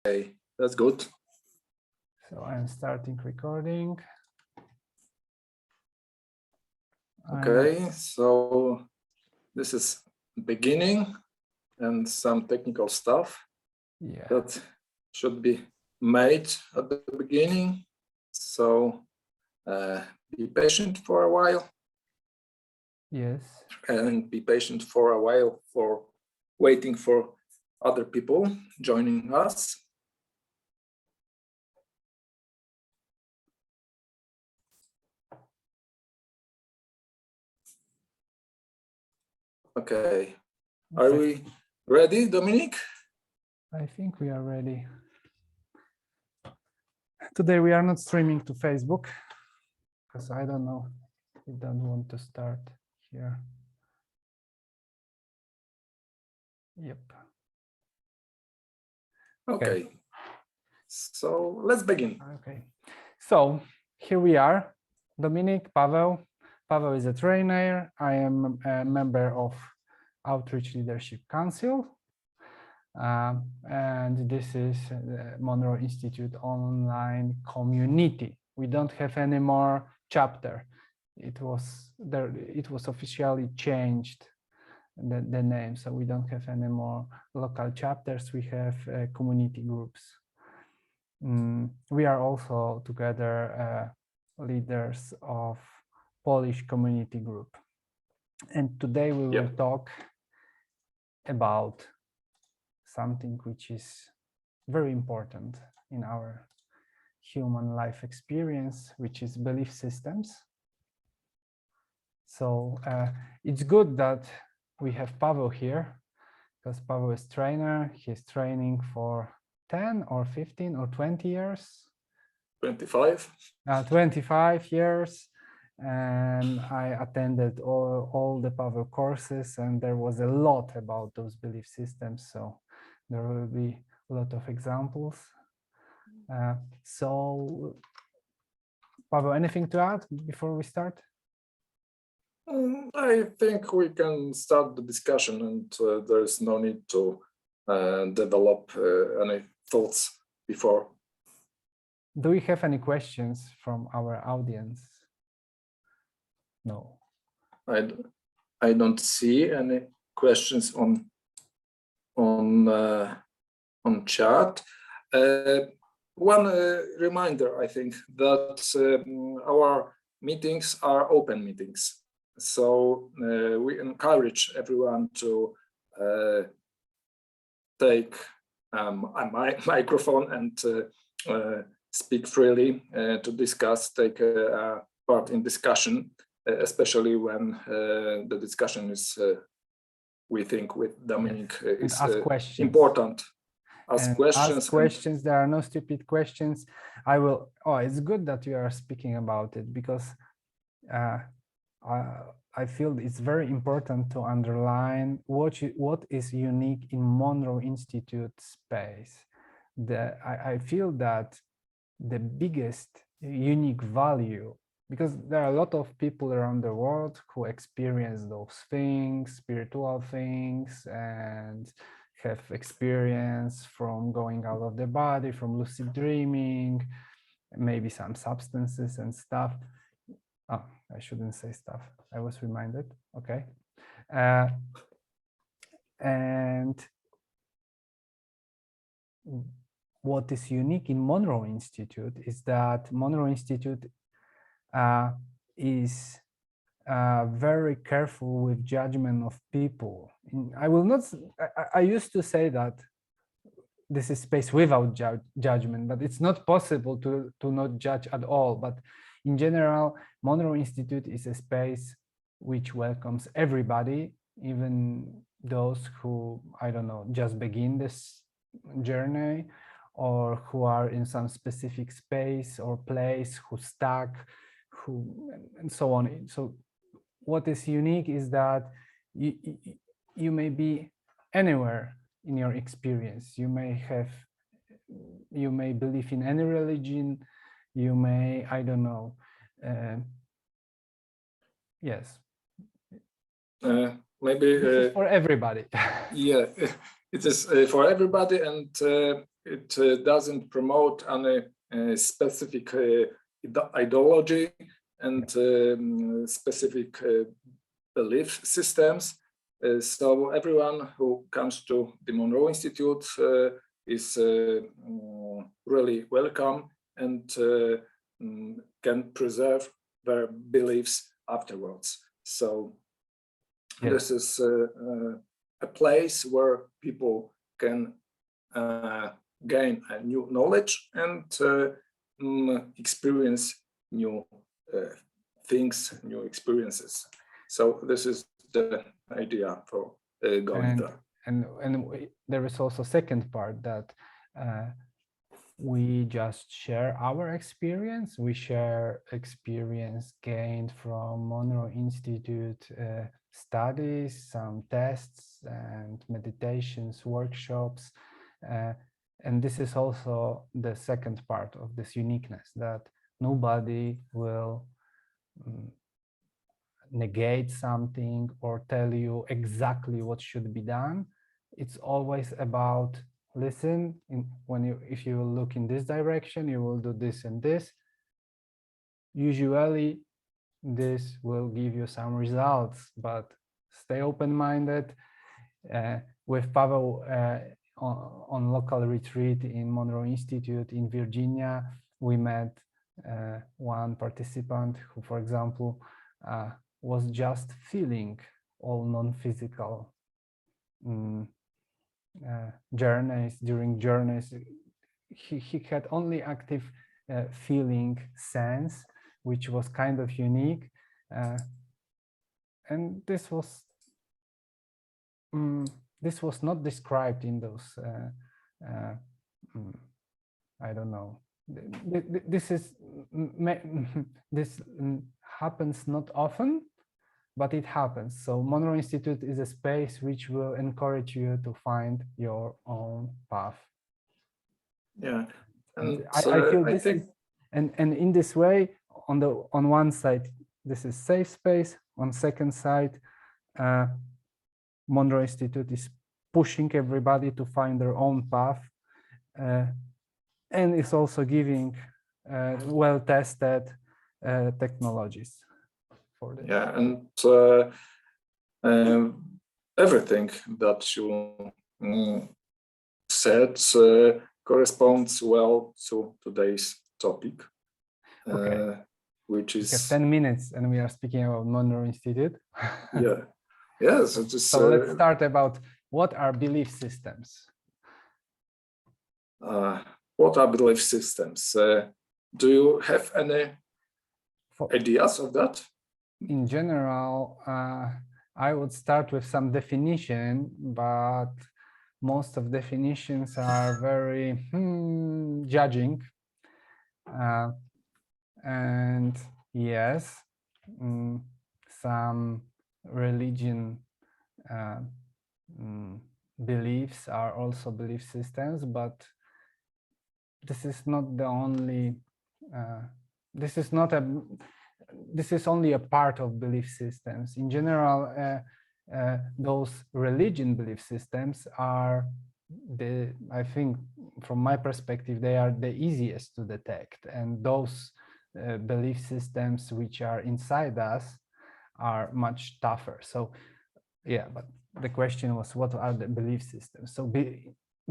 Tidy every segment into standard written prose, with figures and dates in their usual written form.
Okay, that's good. So I'm starting recording. Okay, so this is beginning and some technical stuff that should be made at the beginning. So be patient for a while. Yes. And be patient for a while for waiting for other people joining us. Okay, are we ready, Dominic? I think we are ready. Today we are not streaming to Facebook because I don't know, we don't want to start here. Yep. Okay, so let's begin. Okay, so here we are. Dominic, Paweł. Paweł is a trainer. I am a member of Outreach Leadership Council. And this is the Monroe Institute online community. We don't have any more chapter. It was there. It was officially changed, the name. So we don't have any more local chapters. We have community groups. We are also together leaders of Polish community group. And today we will talk about something which is very important in our human life experience, which is belief systems. So it's good that we have Paweł here, because Paweł is trainer. He's training for 10 or 15 or 20 years. 25. 25 years. And I attended all the Paweł courses, and there was a lot about those belief systems. So there will be a lot of examples. So, Paweł, anything to add before we start? I think we can start the discussion, and there is no need to develop any thoughts before. Do we have any questions from our audience? No. I don't see any questions on chat. One reminder, I think, that our meetings are open meetings. So we encourage everyone to take a microphone and speak freely, to discuss, take part in discussion, especially when the discussion is, we think, with Dominic, is important. Ask questions. There are no stupid questions. I will. Oh, it's good that you are speaking about it, because I feel it's very important to underline what is unique in Monroe Institute space. I feel that the biggest unique value, because there are a lot of people around the world who experience those things, spiritual things, and have experience from going out of the body, from lucid dreaming, maybe some substances and stuff. Oh, I shouldn't say stuff. I was reminded. Okay. And what is unique in Monroe Institute is that Monroe Institute is very careful with judgment of people. I will not. I used to say that this is space without judgment, but it's not possible to not judge at all. But in general, Monroe Institute is a space which welcomes everybody, even those who, I don't know, just begin this journey, or who are in some specific space or place, who stuck, and so on. So what is unique is that you may be anywhere in your experience. You may believe in any religion. You may, I don't know. Yes. Maybe this is for everybody. Yeah, it is for everybody, and it doesn't promote any specific ideology and specific belief systems. So everyone who comes to the Monroe Institute is really welcome and can preserve their beliefs afterwards. So this is a place where people can gain a new knowledge and experience new things, new experiences. So this is the idea for going there. And there is also a second part that we just share our experience. We share experience gained from Monroe Institute studies, some tests and meditations, workshops. And this is also the second part of this uniqueness, that nobody will negate something or tell you exactly what should be done. It's always about listen. If you look in this direction, you will do this and this. Usually, this will give you some results, but stay open-minded. With Pavel on local retreat in Monroe Institute in Virginia, we met one participant who, for example, was just feeling all non-physical journeys. During journeys, he had only active feeling sense, which was kind of unique, and this was not described in those I don't know. This happens not often, but it happens. So Monroe Institute is a space which will encourage you to find your own path. Yeah, and I feel this is, and in this way, on one side, this is safe space. On second side, Monroe Institute is pushing everybody to find their own path, and it's also giving well-tested technologies for this. Yeah, and everything that you said corresponds well to today's topic, which is 10 minutes, and we are speaking about Monroe Institute. Yeah, yes. So let's start about what are belief systems. What are belief systems? Do you have any ideas of that? In general, I would start with some definition, but most of definitions are very judging. And yes, some religion beliefs are also belief systems, but this is not the only, this is only a part of belief systems. In general, those religion belief systems are I think from my perspective, they are the easiest to detect, and those belief systems which are inside us are much tougher. So yeah, but the question was, what are the belief systems? So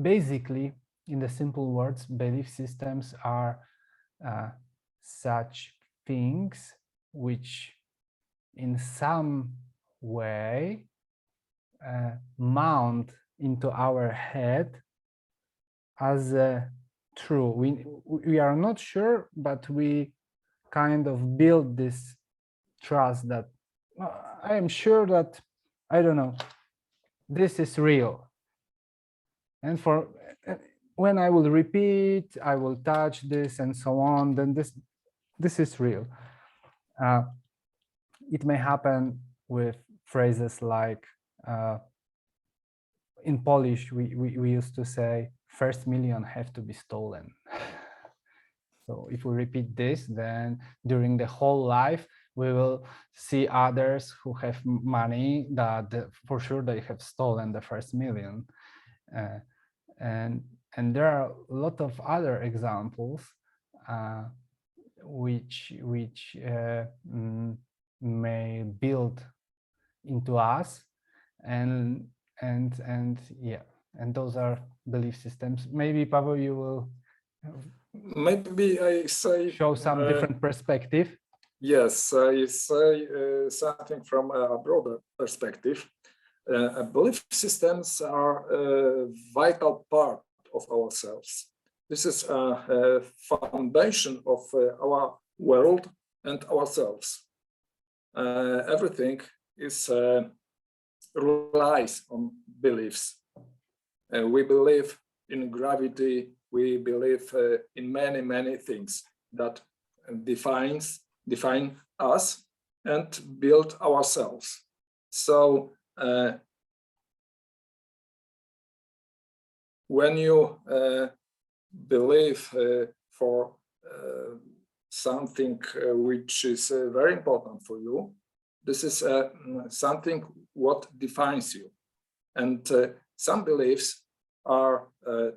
basically, in the simple words, belief systems are such things which in some way mount into our head as true. We are not sure, but we kind of build this trust that I am sure that, I don't know, this is real. And for when I will repeat, I will touch this and so on, then this is real. It may happen with phrases like, in Polish, we used to say, first million have to be stolen. So if we repeat this, then during the whole life, we will see others who have money that for sure they have stolen the first million. uh, and there are a lot of other examples which may build into us, and yeah, and those are belief systems. Maybe Pavel, you will Maybe I say show some different perspective. Yes, I say something from a broader perspective. Belief systems are a vital part of ourselves. This is a foundation of our world and ourselves. Everything is relies on beliefs. We believe in gravity. We believe in many things that define us and build ourselves. So when you believe for something which is very important for you, this is something what defines you. And some beliefs are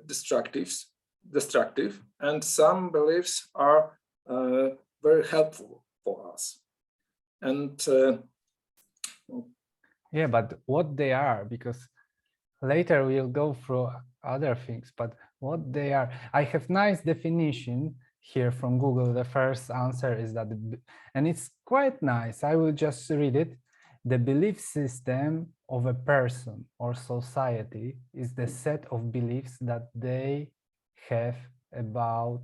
destructive, and some beliefs are very helpful for us. And yeah, but what they are, because later we'll go through other things, but what they are, I have nice definition here from Google. The first answer is that, and it's quite nice, I will just read it. The belief system of a person or society is the set of beliefs that they have about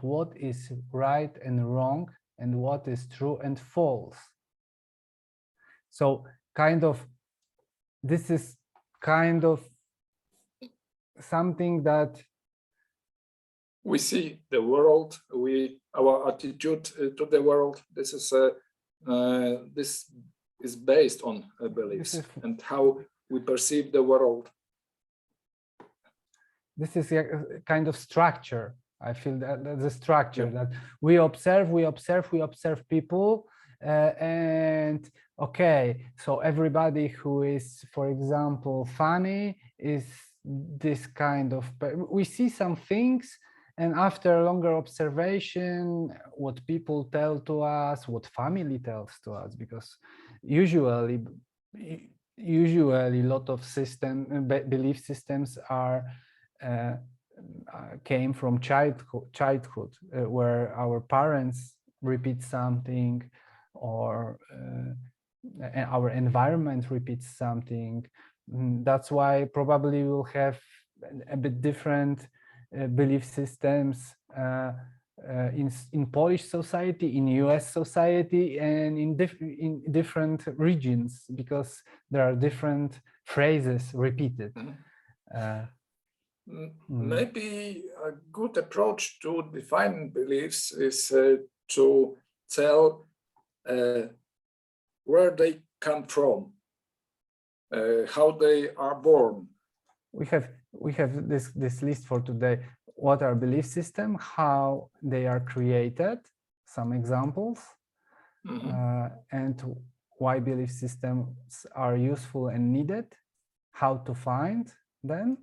what is right and wrong, and what is true and false. So kind of, this is kind of something that we see the world, our attitude to the world. This is based on beliefs and how we perceive the world. This is a kind of structure. I feel that the structure that we observe people, and okay, so everybody who is, for example, funny is this kind of, we see some things, and after longer observation, what people tell to us, what family tells to us, because usually a lot of belief systems are came from childhood, where our parents repeat something, or our environment repeats something. That's why probably we'll have a bit different belief systems in Polish society, in US society, and in different regions, because there are different phrases repeated. Maybe a good approach to define beliefs is to tell where they come from, how they are born. We have this list for today. What are belief systems? How they are created? Some examples, and why belief systems are useful and needed. How to find them.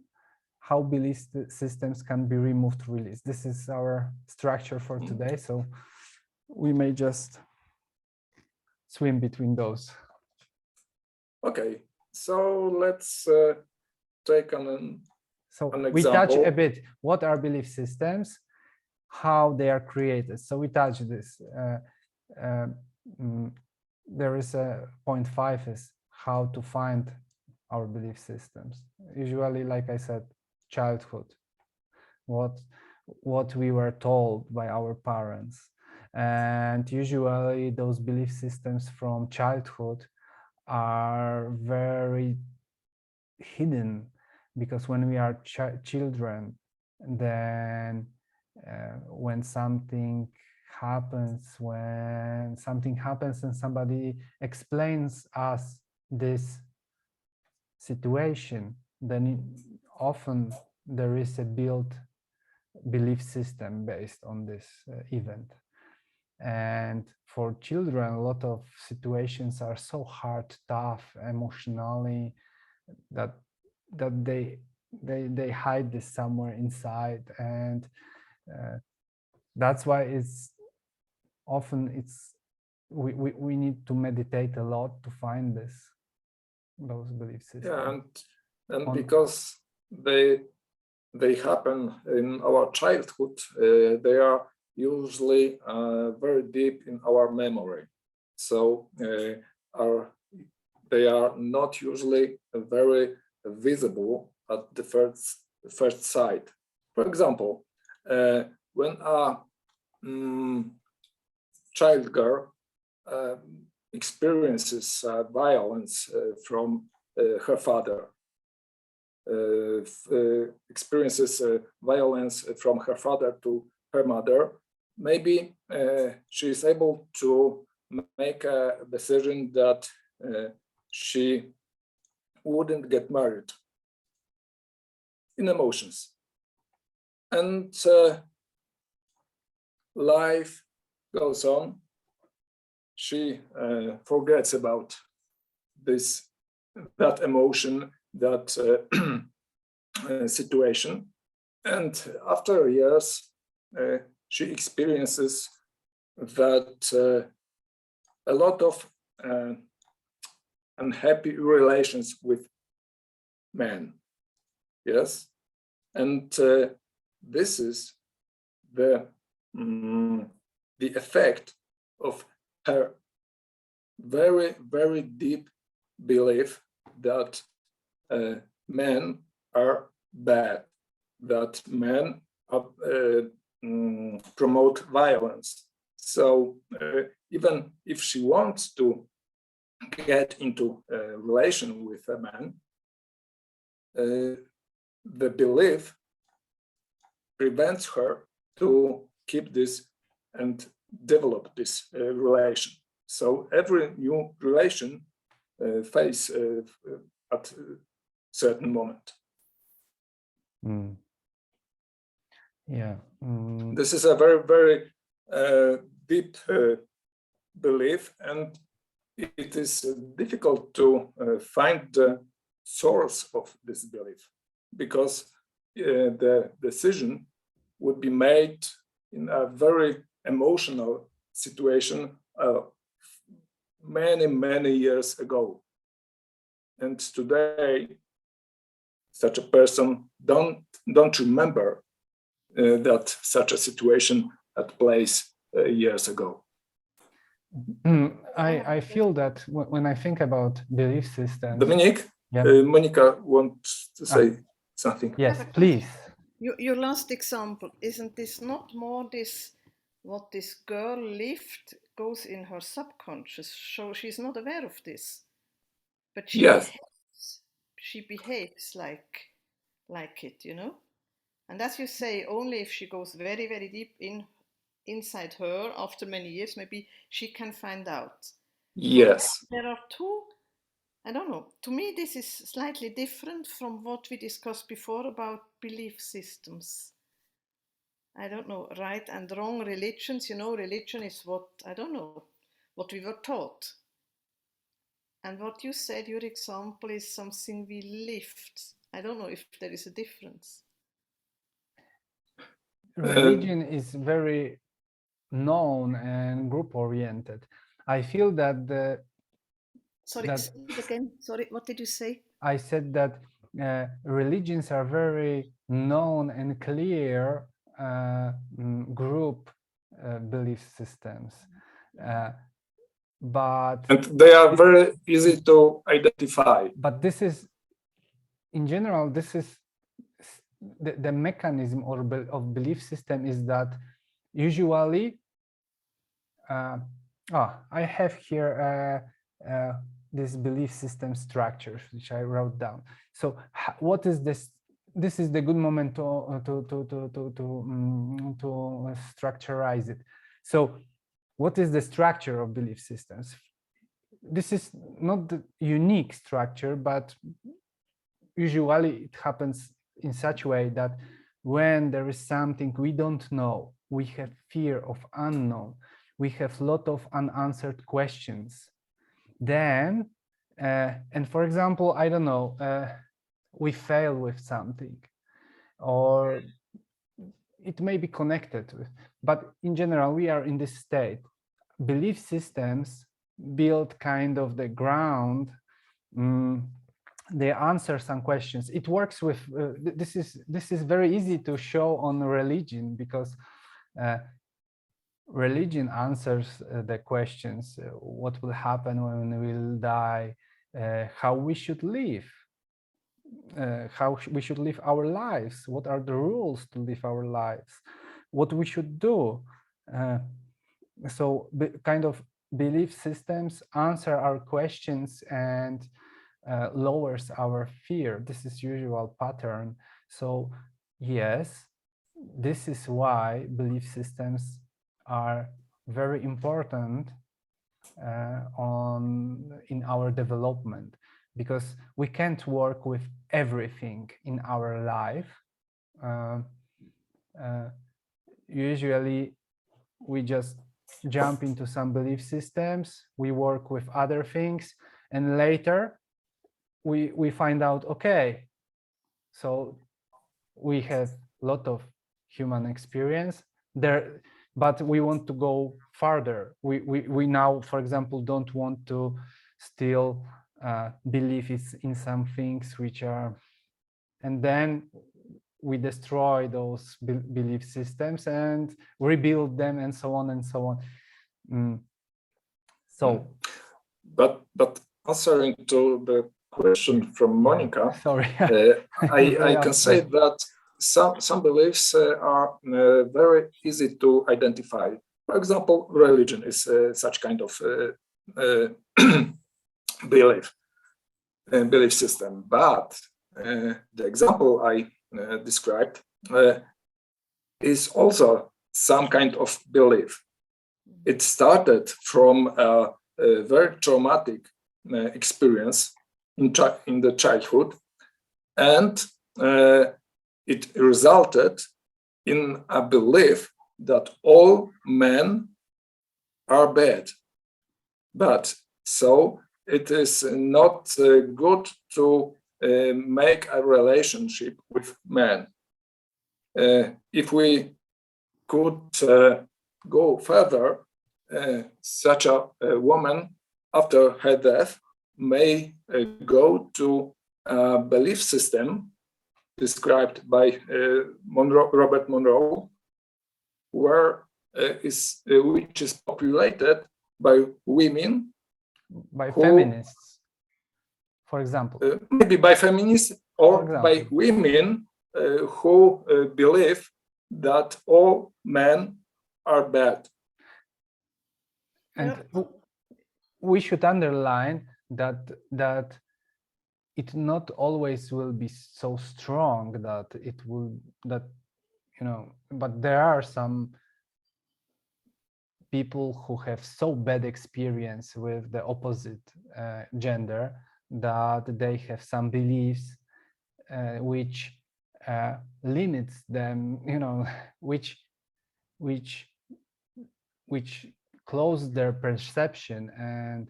How belief systems can be removed, released. This is our structure for today, so we may just swim between those. Okay, so let's take an example. We touch a bit what are belief systems, how they are created. So we touch this. There is a point 5 is how to find our belief systems. Usually, like I said, childhood, what we were told by our parents, and usually those belief systems from childhood are very hidden, because when we are children, then when something happens and somebody explains us this situation, then often there is a built belief system based on this event. And for children, a lot of situations are so hard, tough, emotionally, that they hide this somewhere inside, and that's why it's often we need to meditate a lot to find those belief systems. Yeah, and because they happen in our childhood, they are usually very deep in our memory. So they are not usually very visible at the first sight. For example, when a child girl experiences violence from her father, experiences violence from her father to her mother, maybe she is able to make a decision that she wouldn't get married in emotions. And life goes on. She forgets about that emotion, that situation. And after years, she experiences that a lot of unhappy relations with men. Yes. And this is the effect of her very, very deep belief that men are bad, that men promote violence. So even if she wants to get into a relation with a man, the belief prevents her to keep this and develop this relation. So every new relation fails at a certain moment. Mm. Yeah. Mm. This is a very, very deep belief, and it is difficult to find the source of this belief, because the decision would be made in a very emotional situation many, many years ago. And today, such a person don't remember that such a situation had place years ago. I feel that when I think about belief systems. Dominic, yeah. Monica wants to say something. Yes, please. Your last example, isn't this not more this, what this girl lived goes in her subconscious, so she's not aware of this, but she behaves like it, you know? And as you say, only if she goes very, very deep inside her after many years, maybe she can find out. Yes. So there are two, I don't know, to me this is slightly different from what we discussed before about belief systems. I don't know, right and wrong religions, you know, religion is what, I don't know, what we were taught. And what you said, your example, is something we lived. I don't know if there is a difference. Religion is very known and group-oriented. I feel that Sorry, say it again. Sorry, what did you say? I said that religions are very known and clear group belief systems. But and they are very easy to identify. But this is, in general, this is the mechanism of belief system is that usually, I have here this belief system structures which I wrote down. So what is this? This is the good moment to structurize it. So what is the structure of belief systems? This is not the unique structure, but usually it happens in such a way that when there is something we don't know, we have fear of unknown, we have a lot of unanswered questions, then And for example, I don't know, we fail with something, or it may be connected with, but in general, we are in this state. Belief systems build kind of the ground. They answer some questions. It works with, this is very easy to show on religion, because religion answers the questions, what will happen when we will die, how we should live, how we should live our lives, what are the rules to live our lives, what we should do. So kind of belief systems answer our questions and lowers our fear. This is usual pattern. So yes, this is why belief systems are very important in our development, because we can't work with everything in our life. Usually we just jump into some belief systems, we work with other things, and later we find out, okay, so we have a lot of human experience there, but we want to go farther. We now, for example, don't want to still believe in some things which are, and then we destroy those belief systems and rebuild them, and so on and so on. So, but answering to the question from Monica, sorry, I can say that some beliefs are very easy to identify. For example, religion is such kind of belief system. But the example I described is also some kind of belief. It started from a very traumatic experience in the childhood, and it resulted in a belief that all men are bad. But so it is not good to make a relationship with men. If we could go further, such a woman after her death may go to a belief system described by Robert Monroe, which is populated by women, by feminists, for example. Maybe by feminists or by women who believe that all men are bad. And we should underline that it not always will be so strong that it will, that, you know, but there are some people who have so bad experience with the opposite gender that they have some beliefs which limits them, you know, which close their perception. And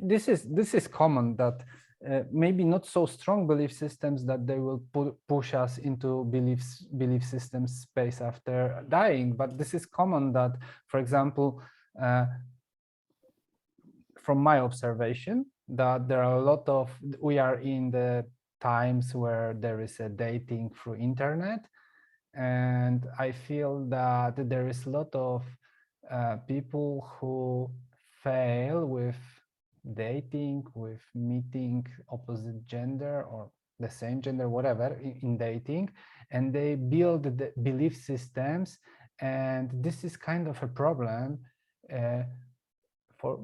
this is common, that maybe not so strong belief systems that they will push us into belief systems space after dying, but this is common that, for example, from my observation, that there are a lot of, we are in the times where there is a dating through internet, and I feel that there is a lot of people who fail with dating, with meeting opposite gender or the same gender, whatever, in dating, and they build the belief systems, and this is kind of a problem. For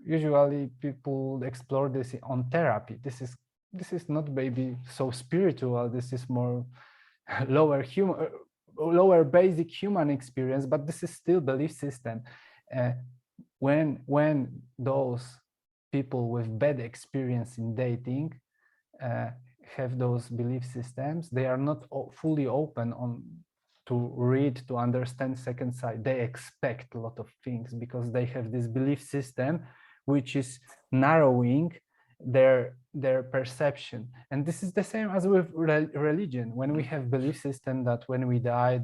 usually people explore this on therapy. This is not maybe so spiritual. This is more lower basic human experience, but this is still belief system. When those people with bad experience in dating have those belief systems, they are not fully open to read, to understand second side. They expect a lot of things because they have this belief system which is narrowing their perception. And this is the same as with religion. When we have belief system that when we die,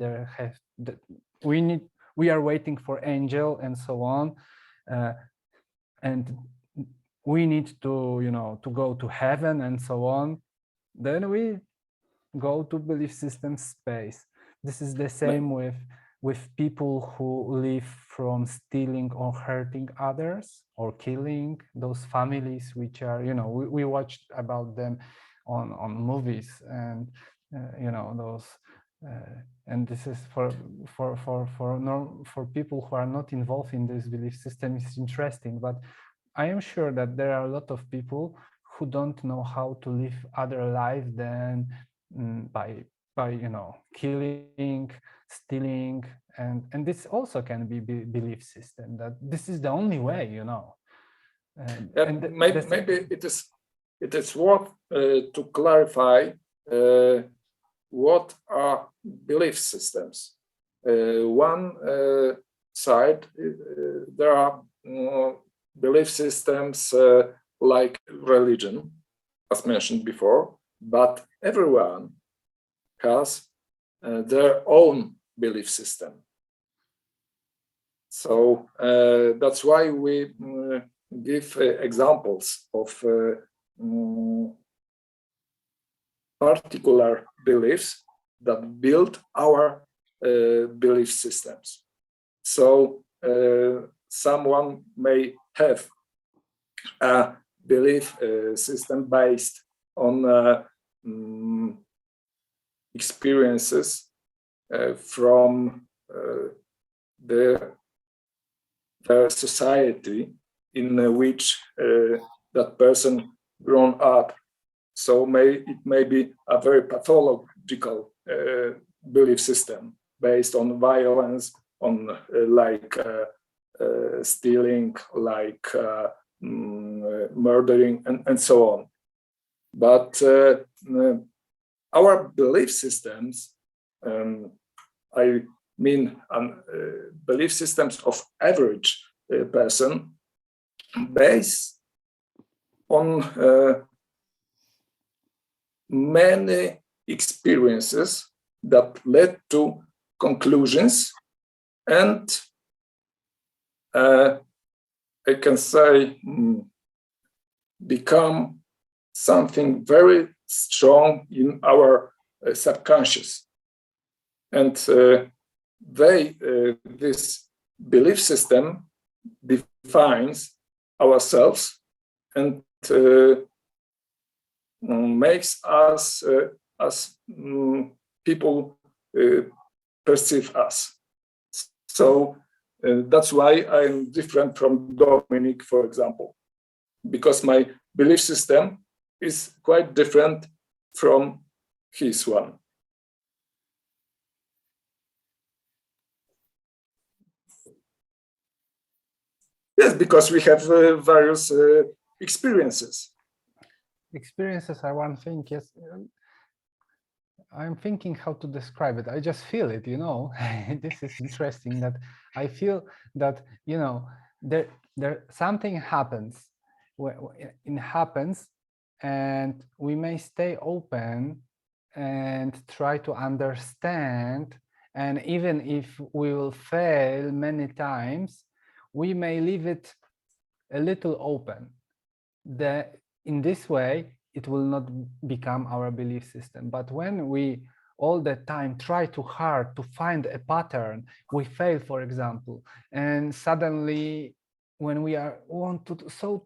we are waiting for angel and so on, and we need to, you know, to go to heaven and so on, then we go to belief system space. This is the same with people who live from stealing or hurting others or killing those families, which are, you know, we watched about them on movies, and you know, those and this is for people who are not involved in this belief system is interesting. But I am sure that there are a lot of people who don't know how to live other life than by you know, killing, stealing, and this also can be belief system, that this is the only way, you know. Maybe it is worth to clarify what are belief systems. One side, there are belief systems like religion, as mentioned before, but everyone has their own belief system. So that's why we give examples of particular beliefs that build our belief systems. So someone may have a belief system based on experiences from the society in which that person grown up. So it may be a very pathological belief system based on violence, on like stealing, like murdering, and so on. But our belief systems, I mean belief systems of average person, based on many experiences that led to conclusions, and I can say become something very strong in our subconscious. And this belief system defines ourselves and makes us as people perceive us. So that's why I'm different from Dominic, for example, because my belief system is quite different from his one. Yes, because we have various experiences. Experiences are one thing, yes. I'm thinking how to describe it. I just feel it, you know. This is interesting that I feel that, you know, there something happens. It happens, and we may stay open and try to understand. And even if we will fail many times, we may leave it a little open. In this way, it will not become our belief system. But when we all the time try too hard to find a pattern, we fail, for example, and suddenly when we want to so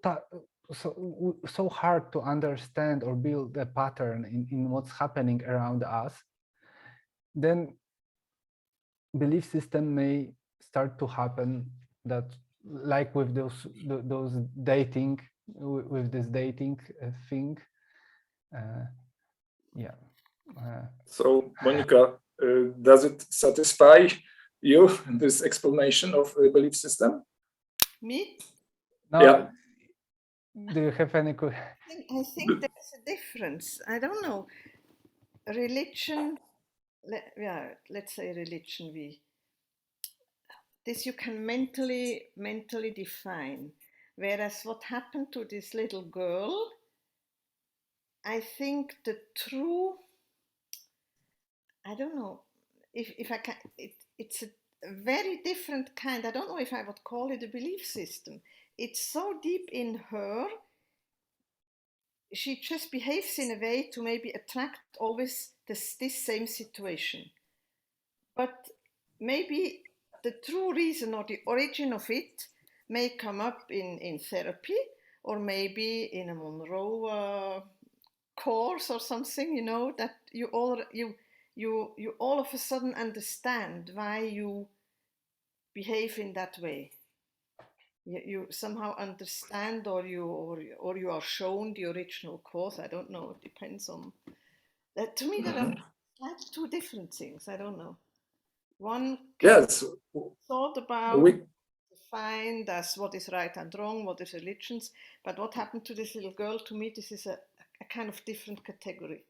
hard to understand or build a pattern in what's happening around us, then belief system may start to happen, that like with those dating, with this dating thing. Yeah. So, Monica, does it satisfy you, this explanation of the belief system? Me? No. Yeah. Do you have any? I think there's a difference. I don't know. Religion, yeah, let's say religion. This you can mentally define. Whereas what happened to this little girl I think the true, I don't know if I can, it's a very different kind. I don't know if I would call it a belief system. It's so deep in her. She just behaves in a way to maybe attract always this same situation. But maybe the true reason or the origin of it may come up in therapy, or maybe in a Monroe course or something, you know, that you all of a sudden understand why you behave in that way. You somehow understand, or you are shown the original cause. I don't know. It depends on that. To me, there are like two different things. I don't know. One can Yes, be thought about, we defined as what is right and wrong, what is religions. But what happened to this little girl? To me, this is a kind of different category.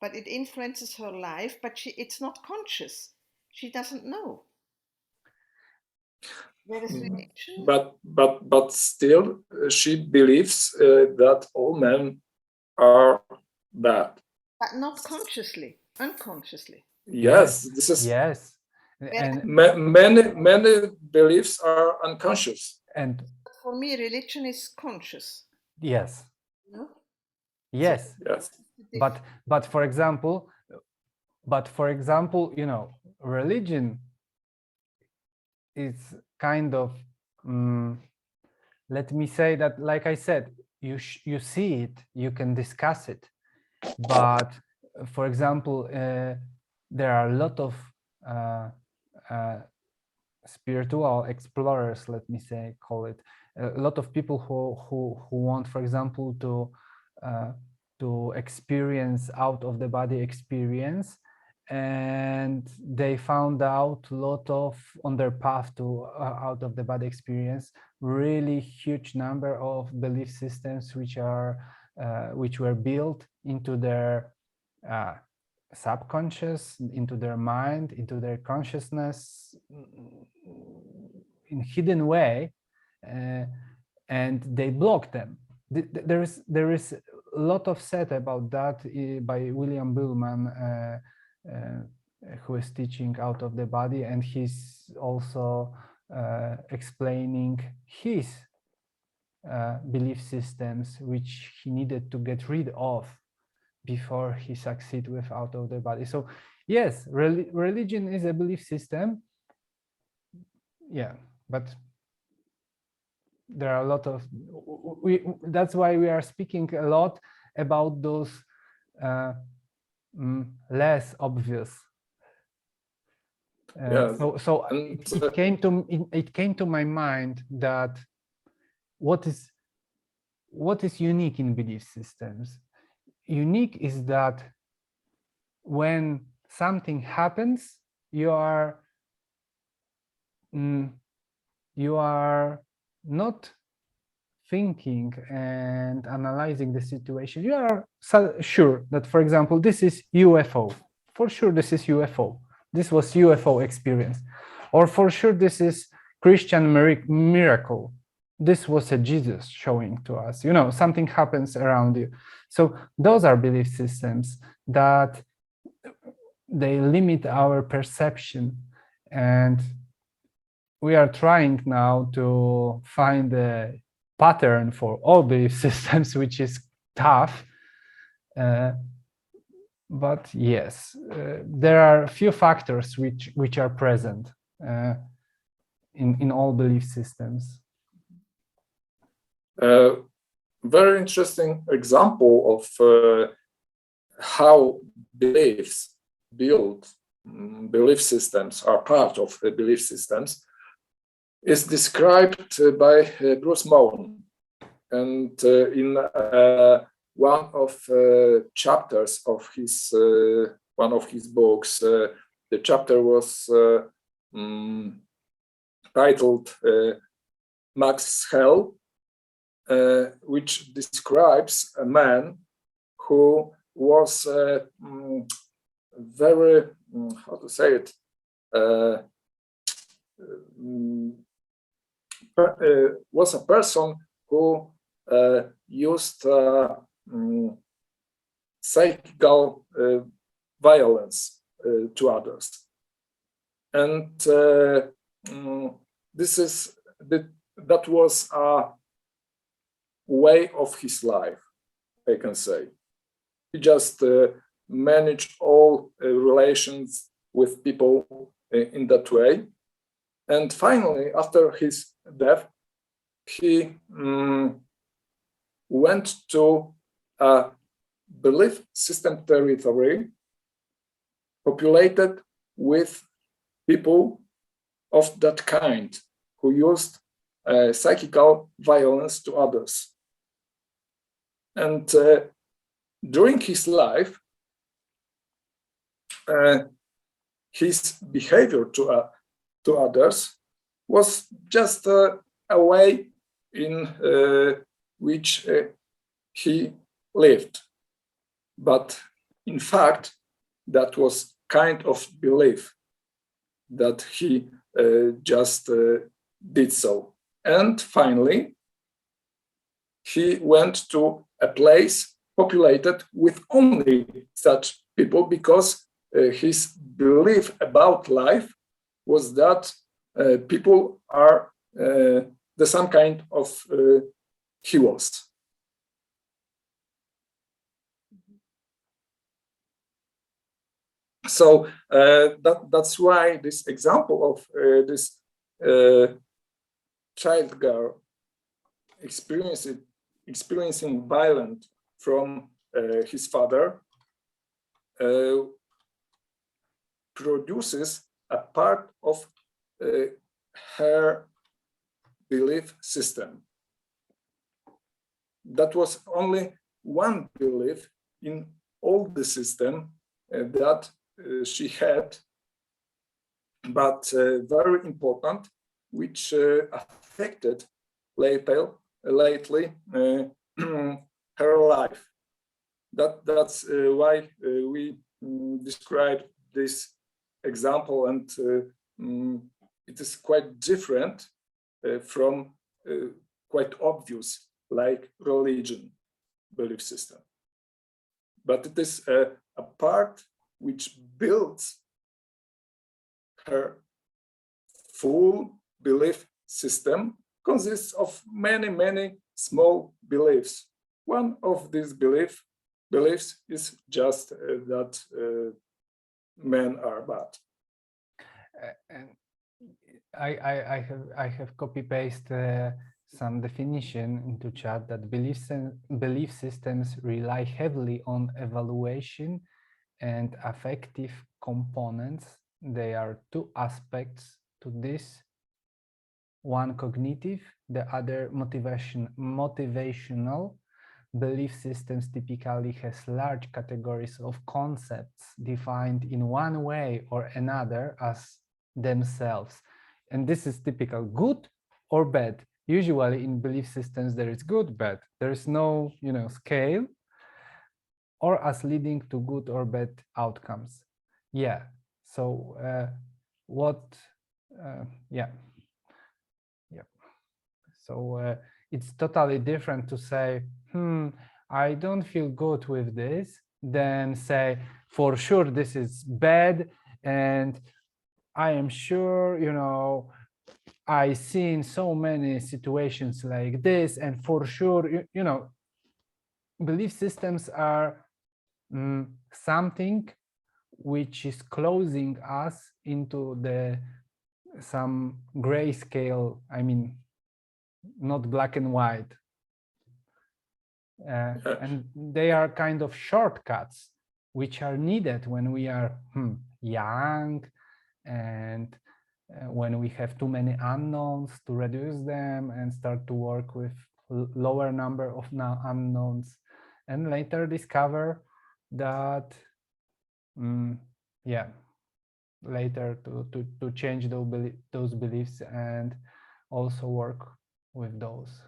But it influences her life. But it's not conscious. She doesn't know. Whereas religion, but still she believes that all men are bad. but not consciously, unconsciously. Yes, this is Yes, Whereas and many beliefs are unconscious. and for me, religion is conscious. yes, You know? yes. Yes, But for example, you know, religion is kind of let me say that, like I said, you see it, you can discuss it, but for example, there are a lot of spiritual explorers, let me say, call it, a lot of people who want, for example, to experience out of the body experience, and they found out a lot of, on their path to out of the body experience, really huge number of belief systems which were built into their subconscious, into their mind, into their consciousness, in hidden way, and they block them. There is a lot of said about that by William Buhlman, who is teaching out of the body, and he's also explaining his belief systems which he needed to get rid of before he succeed with out of the body. So yes, religion is a belief system. Yeah, but there are a lot of that's why we are speaking a lot about those less obvious. yes. So And it came to my mind that what is unique in belief systems. Unique is that when something happens, you are not thinking and analyzing the situation. You are sure that, for example, this is UFO. For sure, this is UFO. This was UFO experience. Or for sure, this is Christian miracle. This was a Jesus showing to us. You know, something happens around you. So those are belief systems that they limit our perception, and we are trying now to find a pattern for all belief systems, which is tough. But yes, there are a few factors which are present in all belief systems. Very interesting example of how beliefs build belief systems are part of belief systems is described by Bruce Mown, and in one of chapters of his one of his books, the chapter was titled Max Hell, which describes a man who was very, how to say it, was a person who used psychical violence to others. And that was a way of his life, I can say. He just managed all relations with people in that way. And finally, after his death, he went to a belief system territory populated with people of that kind who used psychical violence to others. And during his life, his behavior to others was just a way in which he lived. But in fact, that was kind of belief that he just did so. And finally, he went to a place populated with only such people because his belief about life was that people are the same kind of he was. So that's why this example of this child girl experiencing violence from his father produces a part of her belief system. That was only one belief in all the system that she had, but very important, which affected lately her life. That's why we describe this example, and it is quite different from quite obvious, like religion belief system. But it is a part which builds her full belief system, consists of many small beliefs. One of these beliefs is just that men are bad. And I have copy paste some definition into chat that belief systems rely heavily on evaluation and affective components. There are two aspects to this. One cognitive, the other motivational. Belief systems typically has large categories of concepts defined in one way or another as themselves. And this is typical, good or bad. Usually in belief systems, there is good, bad. There is no, scale, or as leading to good or bad outcomes. Yeah. So So it's totally different to say, I don't feel good with this, than say, for sure this is bad, and I am sure, I've seen so many situations like this, and for sure, belief systems are something which is closing us into some grayscale, not black and white. And they are kind of shortcuts which are needed when we are young, and when we have too many unknowns, to reduce them and start to work with lower number of unknowns, and later discover that later to change those beliefs and also work with those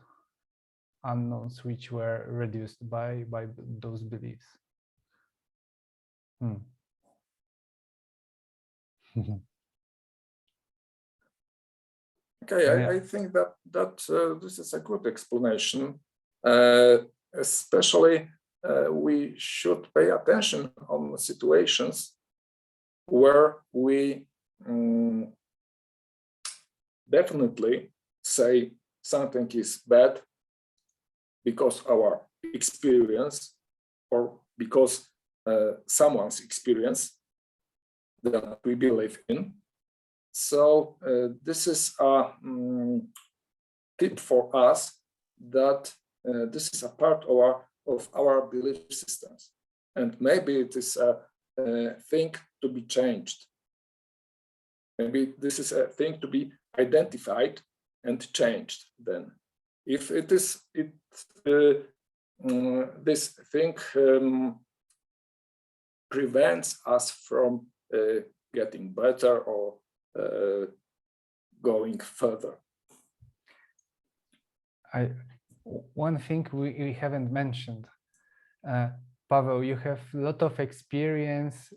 unknowns which were reduced by those beliefs. Okay, I think that this is a good explanation, especially we should pay attention on situations where we definitely say something is bad because our experience or because someone's experience that we believe in. So this is a tip for us that this is a part of our belief systems, and maybe it is a thing to be changed. Maybe this is a thing to be identified and changed. Then, if it is this thing prevents us from getting better or going further. One thing we haven't mentioned, Pavel, you have a lot of experience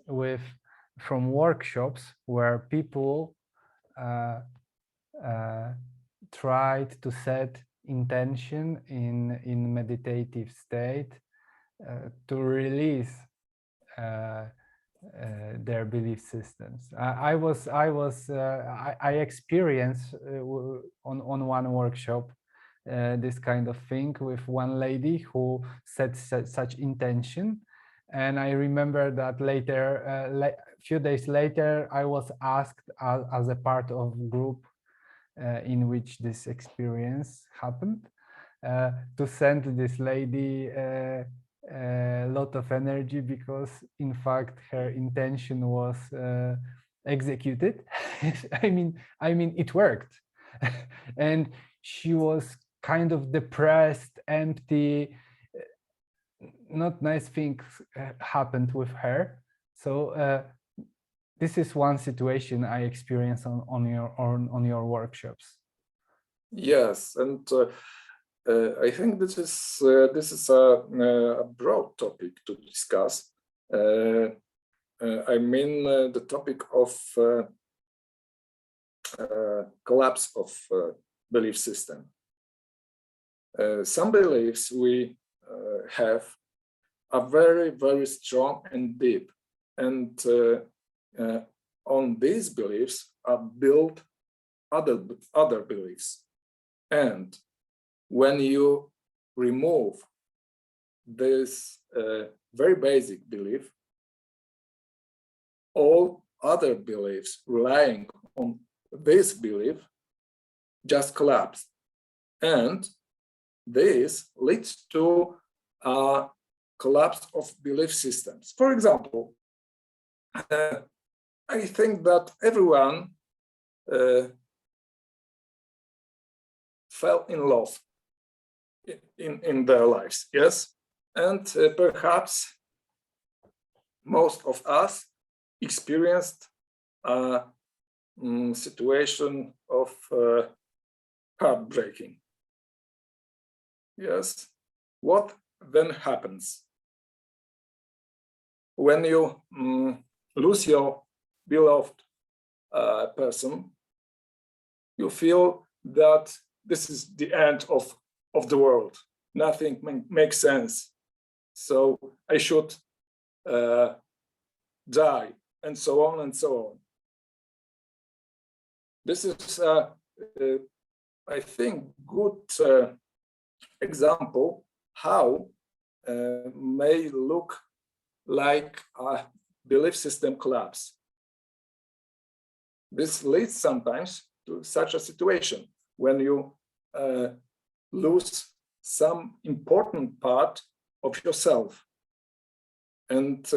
from workshops where people tried to set intention in meditative state to release their belief systems. I experienced on one workshop this kind of thing with one lady who set such intention, and I remember that later, a few days later, I was asked as a part of group in which this experience happened to send this lady a lot of energy, because in fact her intention was executed. I mean it worked. And she was kind of depressed, empty, not nice things happened with her. So this is one situation I experienced on your workshops. Yes, and I think this is a broad topic to discuss. I mean the topic of collapse of belief system. Some beliefs we have are very, very strong and deep, and on these beliefs are built other beliefs. And when you remove this very basic belief, all other beliefs relying on this belief just collapse. And this leads to a collapse of belief systems. For example, I think that everyone fell in love in their lives, yes? And perhaps most of us experienced a situation of heartbreaking. Yes, what then happens? When you lose your beloved person, you feel that this is the end of the world. Nothing makes sense. So I should die, and so on and so on. This is, I think, good example how may look like a belief system collapse. This leads sometimes to such a situation when you lose some important part of yourself, and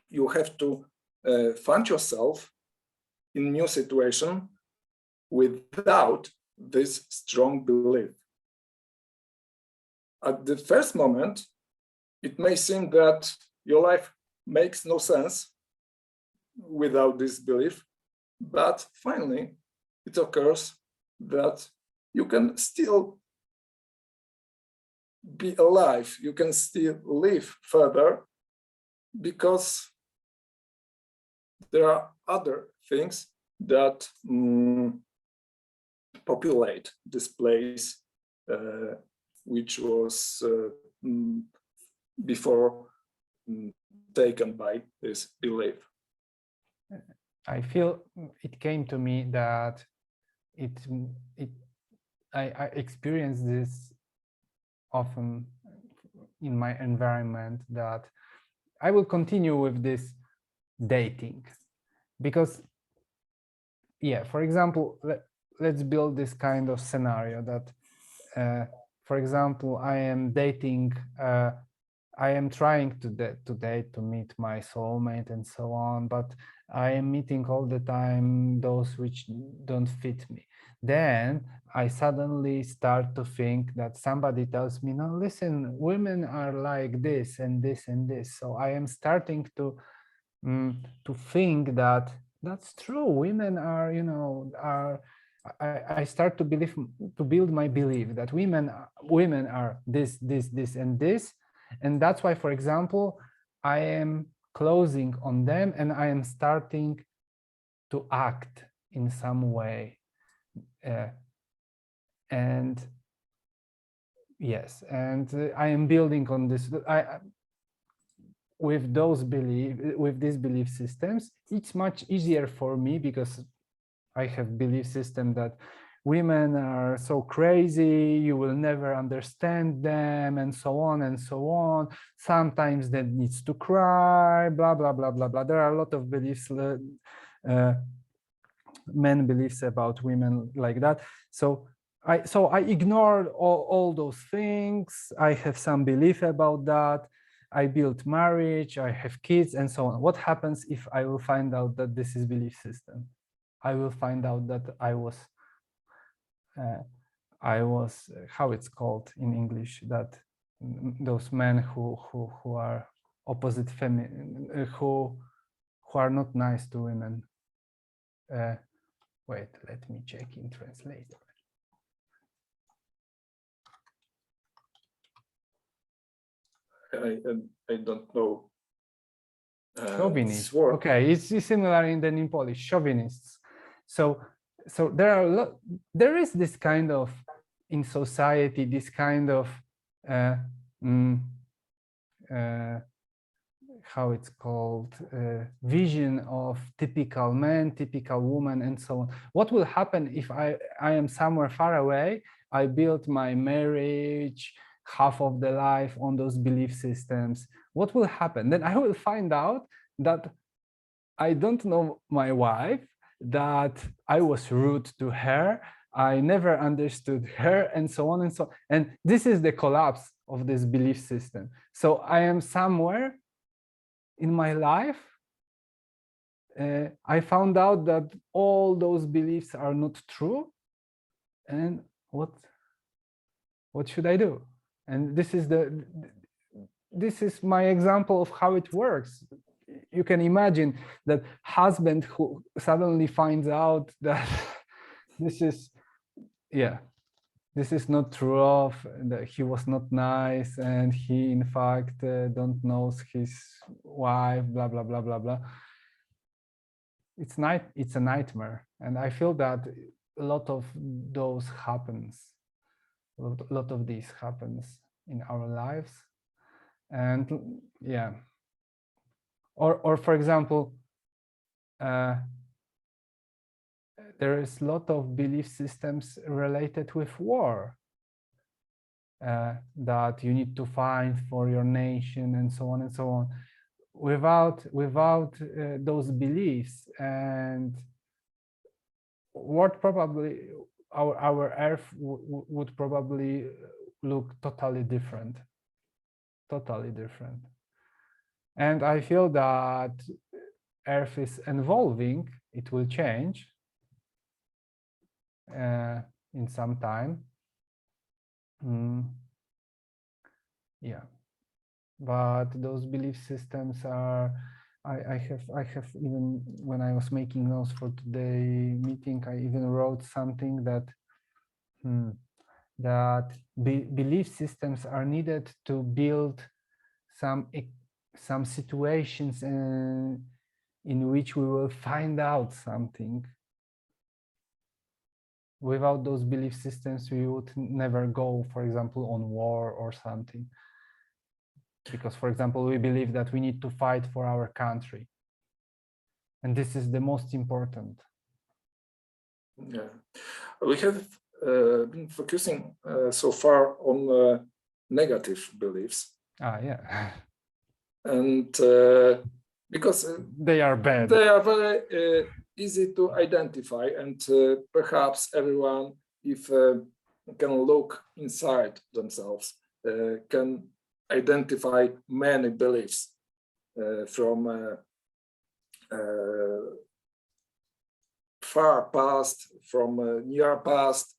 you have to find yourself in a new situation without this strong belief. At the first moment, it may seem that your life makes no sense without this belief, but finally it occurs that you can still be alive, you can still live further, because there are other things that populate this place, which was before taken by this belief? I feel it came to me that I experience this often in my environment, that I will continue with this dating because, yeah, for example, let's build this kind of scenario that, for example, I am dating, I am trying to date, to meet my soulmate and so on, but I am meeting all the time those which don't fit me. Then I suddenly start to think that somebody tells me, no, listen, women are like this and this and this. So I am starting to think that that's true. Women are, I start to build my belief that women are this, and this. And that's why, for example, I am closing on them and I am starting to act in some way. And yes, and I am building on this. With these belief systems, it's much easier for me because I have belief system that women are so crazy, you will never understand them, and so on and so on. Sometimes that needs to cry, blah, blah, blah, blah, blah. There are a lot of beliefs, men beliefs about women like that. So I ignored all those things. I have some belief about that. I built marriage, I have kids, and so on. What happens if I will find out that this is belief system? I will find out that I was how it's called in English, that those men who are opposite feminine, who are not nice to women. Wait, let me check in translator. I don't know. Chauvinists. Okay, it's similar in Polish, chauvinists. So there are there is this kind of, in society, this kind of how it's called, vision of typical man, typical woman, and so on. What will happen if I am somewhere far away? I built my marriage, half of the life on those belief systems. What will happen? Then I will find out that I don't know my wife, that I was rude to her, I never understood her, and so on and so on. And this is the collapse of this belief system. So I am somewhere in my life, I found out that all those beliefs are not true. And what should I do? And this is my example of how it works. You can imagine that husband who suddenly finds out that this is not true of, that he was not nice, and he in fact don't knows his wife, blah blah blah blah blah. It's a nightmare, and I feel that a lot of those happens. A lot of this happens in our lives, and yeah. Or for example, there is a lot of belief systems related with war, that you need to fight for your nation, and so on and so on. Without those beliefs, and what probably our Earth would probably look totally different. And I feel that Earth is evolving. It will change in some time. Yeah, but those belief systems are. I have even, when I was making notes for today meeting, I even wrote something that belief systems are needed to build some situations in which we will find out something. Without those belief systems, we would never go, for example, on war or something. because, for example, we believe that we need to fight for our country, and this is the most important. Yeah, we have been focusing so far on negative beliefs. Yeah. And because they are bad. They are very easy to identify, and perhaps everyone, if can look inside themselves, can identify many beliefs from far past, from near past,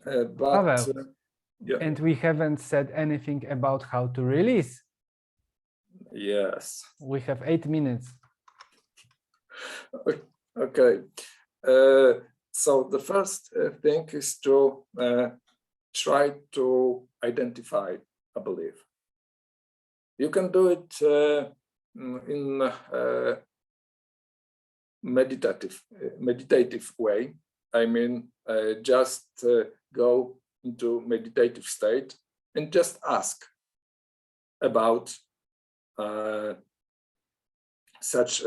but yeah. And we haven't said anything about how to release. Yes. We have 8 minutes. Okay. So the first thing is to try to identify a belief. You can do it in meditative way. I mean, just go into meditative state and just ask about such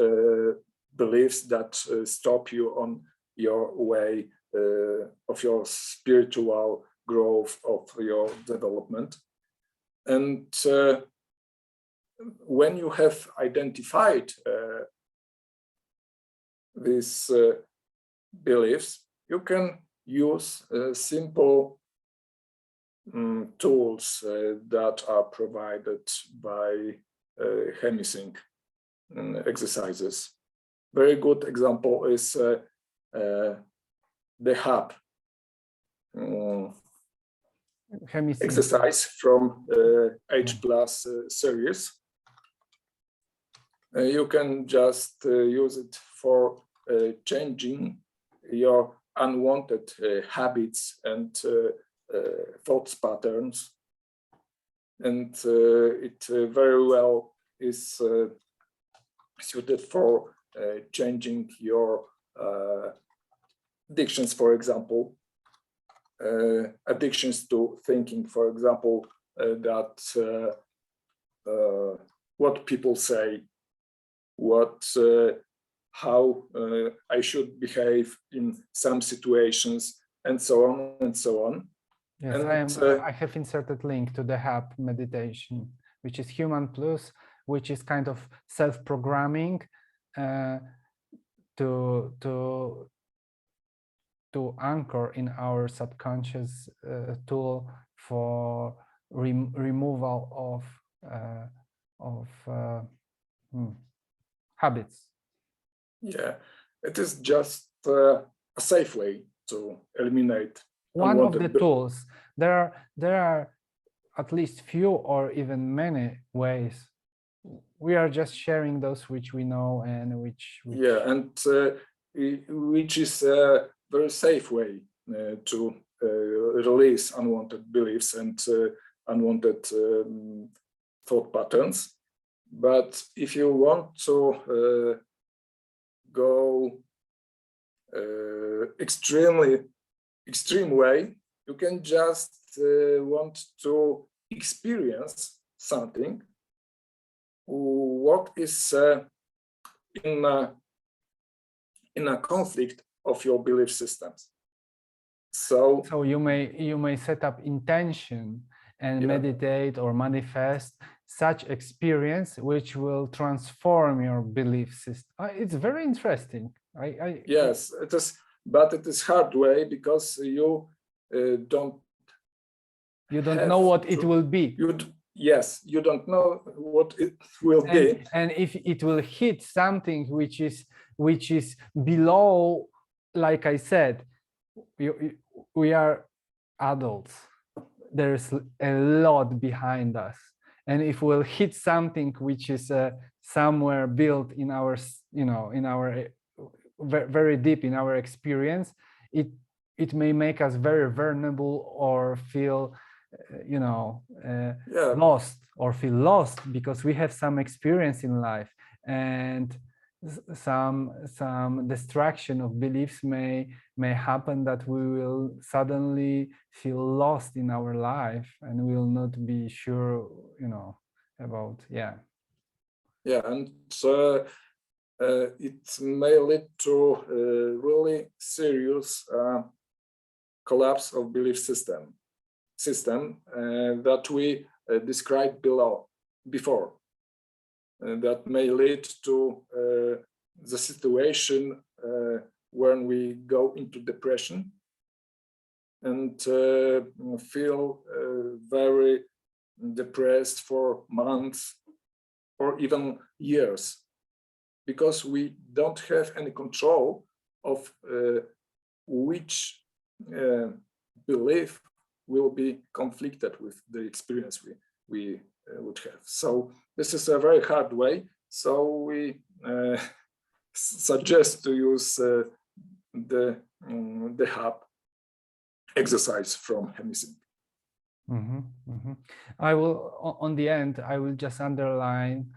beliefs that stop you on your way of your spiritual growth, of your development. And when you have identified these beliefs, you can use simple tools that are provided by hemisync exercises. Very good example is the hub exercise from H+ series. You can just use it for changing your unwanted habits and thoughts patterns, and it very well is suited for changing your addictions, for example, addictions to thinking, for example, that what people say, how I should behave in some situations, and so on and so on. Yes, and I have inserted link to the hub meditation, which is Human Plus, which is kind of self-programming to anchor in our subconscious tool for removal of habits. Yeah, it is just a safe way to eliminate one of the tools. There are at least few or even many ways. We are just sharing those which we know and which yeah, and which is a very safe way to release unwanted beliefs and unwanted thought patterns. But if you want to go extreme way, you can just want to experience something what is in a conflict of your belief systems. So you may set up intention and meditate or manifest such experience which will transform your belief system. It's very interesting. Yes, it is, but it is hard way because you don't know what it will be. Yes, you don't know what it will be. And if it will hit something which is below, like I said, we are adults. There's a lot behind us. And if we'll hit something which is somewhere built in our, in our very deep in our experience, it may make us very vulnerable or feel lost, or feel lost because we have some experience in life, and some distraction of beliefs may happen that we will suddenly feel lost in our life and we will not be sure about, yeah. Yeah, and it may lead to really serious collapse of belief system that we described before. That may lead to the situation when we go into depression and feel very depressed for months or even years, because we don't have any control of which belief will be conflicted with the experience we would have. So this is a very hard way. So we suggest to use the hub exercise from Hemisync. I will, on the end, I will just underline,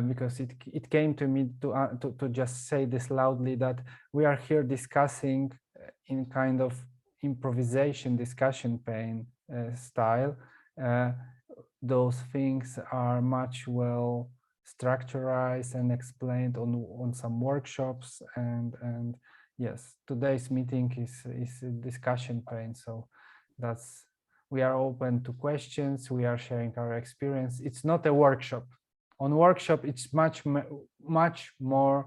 because it came to me to just say this loudly, that we are here discussing in kind of improvisation discussion pane style. Those things are much well structured and explained on some workshops, and yes, today's meeting is a discussion pane, so that's, we are open to questions, we are sharing our experience. It's not a workshop. On workshop, it's much more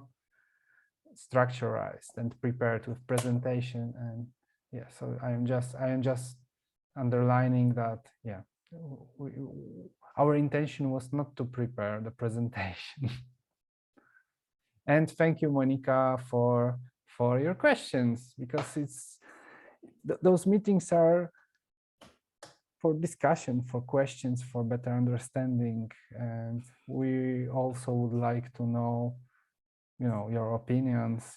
structured and prepared with presentation, and yeah, so I am just underlining that, yeah, our intention was not to prepare the presentation. And thank you, Monica, for your questions, because it's those meetings are for discussion, for questions, for better understanding, and we also would like to know, your opinions,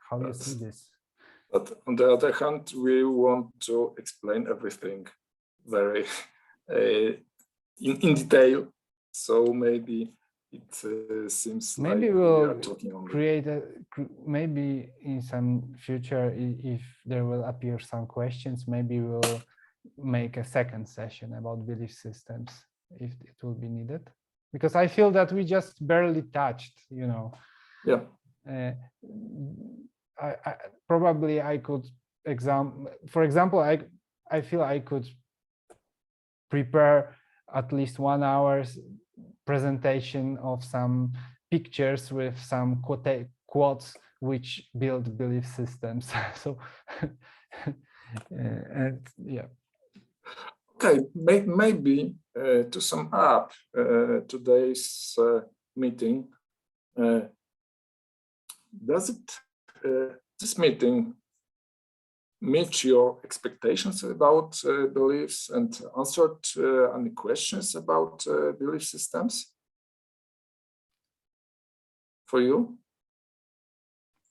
how you see this. But on the other hand, we want to explain everything very in detail. So maybe it seems maybe like we'll we are talking only. maybe in some future, if there will appear some questions, maybe we'll make a second session about belief systems if it will be needed, because I feel that we just barely touched, Yeah. Probably I could for example, I feel I could prepare at least 1 hour's presentation of some pictures with some quotes which build belief systems. So and yeah. Okay, maybe to sum up today's meeting, does this meeting meet your expectations about beliefs and answered any questions about belief systems for you?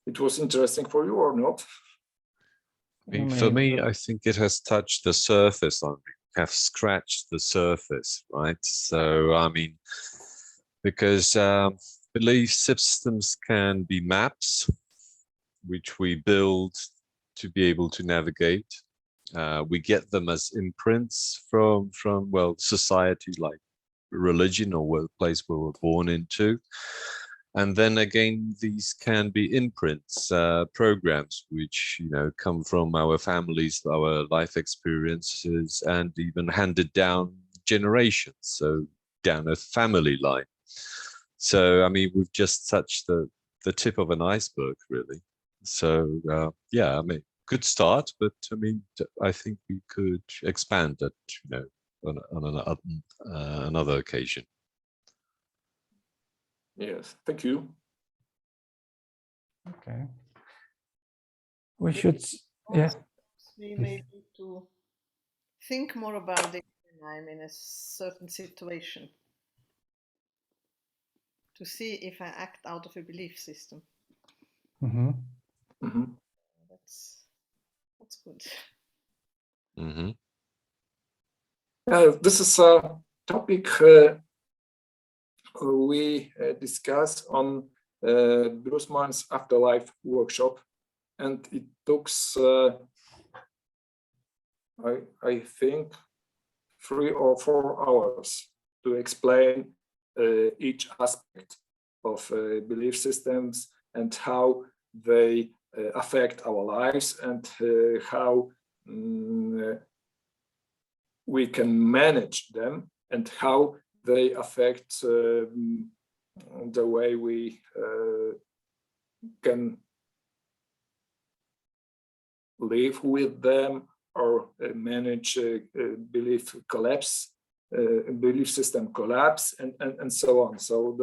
It was interesting for you or not? For me, I think it has touched the surface on me, have scratched the surface, right? So, I mean, because belief systems can be maps, which we build to be able to navigate. We get them as imprints from well, society, like religion or workplace we were born into. And then again, these can be imprints, programs, which, come from our families, our life experiences, and even handed down generations, so down a family line. So, I mean, we've just touched the tip of an iceberg, really. So, yeah, I mean, good start, but I mean, I think we could expand that, on another occasion. Yes, thank you. Okay. We should, yeah. We may need to think more about it when I'm in a certain situation, to see if I act out of a belief system. That's good. This is a topic we discussed on Bruce Mann's Afterlife workshop, and it took, I think, 3 or 4 hours to explain each aspect of belief systems and how they affect our lives and how we can manage them and how they affect the way we can live with them or manage belief system collapse and so on. So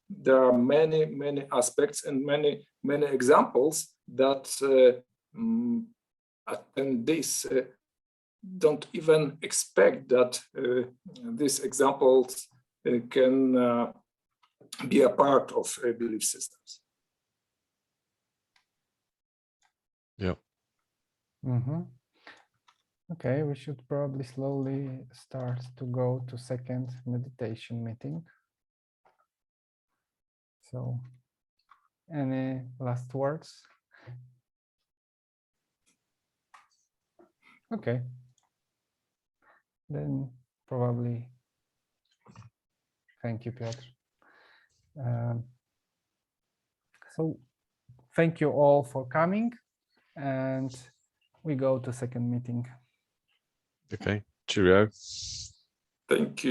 there are many aspects and many examples that attendees don't even expect that these examples can be a part of belief systems. Yeah. Okay, we should probably slowly start to go to second meditation meeting. So, any last words? Okay. Then probably, thank you, Piotr. So thank you all for coming, and we go to second meeting. Okay. Cheerio. Thank you.